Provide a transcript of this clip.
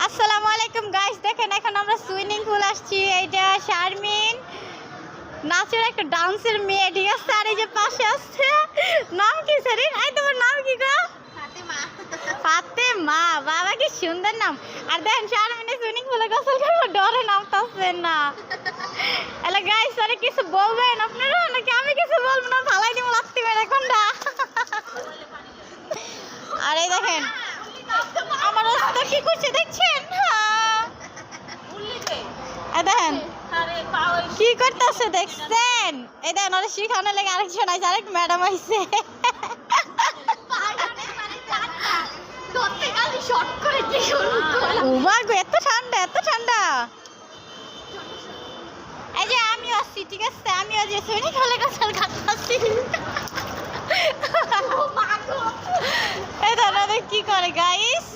আসসালামু আলাইকুম গাইস, দেখেন এখন আমরা সুইমিং পুল আসছি। এইটা শারমিন নাচের একটা ডান্সের মেয়ে, ঠিক আছে। আর এই যে পাশে আসছে, নাম কি সেরিন? এই তোমার নাম কি গো? ফাতেমা। ফাতেমা, বাবা কি সুন্দর নাম। আর দেখেন শারমিন সুইমিং পুলে গোসল করবো, ডরে নামতাছে না। এলা গাইস, আরে কিছু বলবেন আপনারা নাকি আমি কিছু বলবো না? ফালাই দিব লাগতে মেরে কোনটা। আর এই দেখেন আমার রাস্তা কি করছে দেখছেন? দেখেন কি করতেছে দেখছেন? এই দেখেন ওরা শিখানোর লেগে আরেকজন আইছে, আরেক ম্যাডাম আইছে। এত ঠান্ডা, এত ঠান্ডা। এই যে আমিও আসছি, ঠিক আছে, আমিও যে সুইমিং পুলে গোসল করতেছি। এই ধরনের কি করে গাইস?